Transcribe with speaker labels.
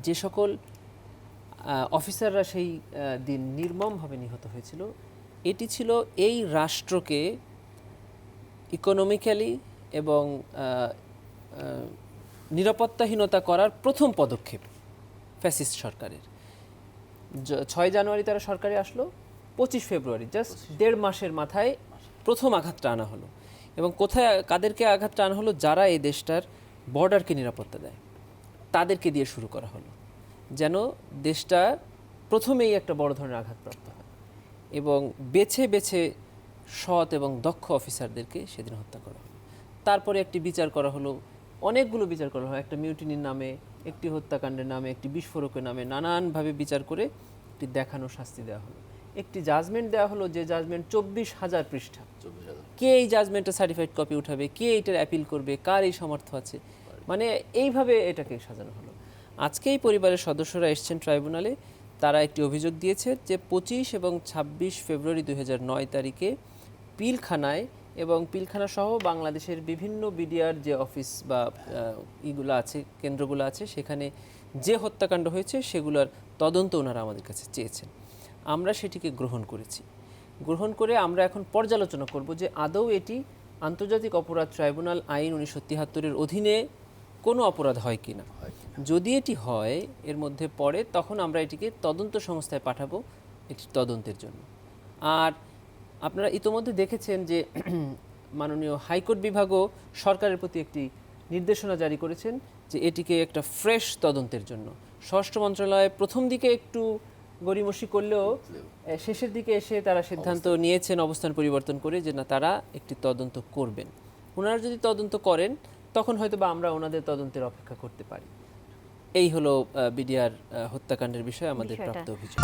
Speaker 1: যে সকল অফিসাররা সেই দিন নির্মমভাবে নিহত হয়েছিল, এটি ছিল এই রাষ্ট্রকে ইকোনমিক্যালি এবং নিরাপত্তাহীনতা করার প্রথম পদক্ষেপ ফ্যাসিস্ট সরকারের। 6 জানুয়ারি তারা সরকারে আসলো, 25 ফেব্রুয়ারি জাস্ট 1.5 মাসের মাথায় প্রথম আঘাতটা আনা হলো। এবং কোথায় কাদেরকে আঘাতটা আনা হলো? যারা এই দেশটার বর্ডারকে নিরাপত্তা দেয় তাদেরকে দিয়ে শুরু করা হলো, যেন দেশটা প্রথমেই একটা বড় ধরনের আঘাতপ্রাপ্ত হয়। এবং বেছে বেছে সৎ এবং দক্ষ অফিসারদেরকে সেদিন হত্যা করা হলো। তারপরে একটি বিচার করা হলো, অনেকগুলো বিচার করা হলো, একটা মিউটিনির নামে, একটি হত্যাকাণ্ডের নামে, একটি বিস্ফোরকের নামে, নানানভাবে বিচার করে একটি দেখানো শাস্তি দেওয়া হলো। একটি জাজমেন্ট দেওয়া হলো, যে জাজমেন্ট 24,000 পৃষ্ঠা। কে এই জাজমেন্টের সার্টিফাইড কপি উঠাবে, কে এটার অ্যাপিল করবে, কার এই সামর্থ্য আছে, মানে এইভাবে এটাকে সাজানো হলো। আজকে এই পরিবারের সদস্যরা এসছেন ট্রাইব্যুনালে। তারা একটি অভিযোগ দিয়েছে যে 25 এবং 26 ফেব্রুয়ারি 2009 তারিখে পিলখানায় এবং পিলখানা সহ বাংলাদেশের বিভিন্ন বিডিআর যে অফিস বা ইগুলো আছে, কেন্দ্রগুলো আছে, সেখানে যে হত্যাকাণ্ড হয়েছে সেগুলোর তদন্ত ওনারা আমাদের কাছে চেয়েছেন। আমরা সেটিকে গ্রহণ করেছি। গ্রহণ করে আমরা এখন পর্যালোচনা করব যে আদৌ এটি আন্তর্জাতিক অপরাধ ট্রাইব্যুনাল আইন 1973-এর অধীনে কোনো অপরাধ হয় কিনা। যদি এটি হয়, এর মধ্যে পড়ে, তখন আমরা এটিকে তদন্ত সংস্থায় পাঠাবো এটি তদন্তের জন্য। আর আপনারা ইতোমধ্যে দেখেছেন যে মাননীয় হাইকোর্ট বিভাগও সরকারের প্রতি একটি নির্দেশনা জারি করেছেন যে এটিকে একটা ফ্রেশ তদন্তের জন্য। স্বরাষ্ট্র মন্ত্রণালয় প্রথম দিকে একটু গড়িমসি করলেও শেষের দিকে এসে তারা সিদ্ধান্ত নিয়েছেন অবস্থান পরিবর্তন করে যে না, তারা একটি তদন্ত করবেন। ওনারা যদি তদন্ত করেন তখন হয়তো বা আমরা ওনাদের তদন্তের অপেক্ষা করতে পারি। এই হলো বিডিআর হত্যাকাণ্ডের বিষয়ে আমাদের প্রাপ্ত অভিযোগ।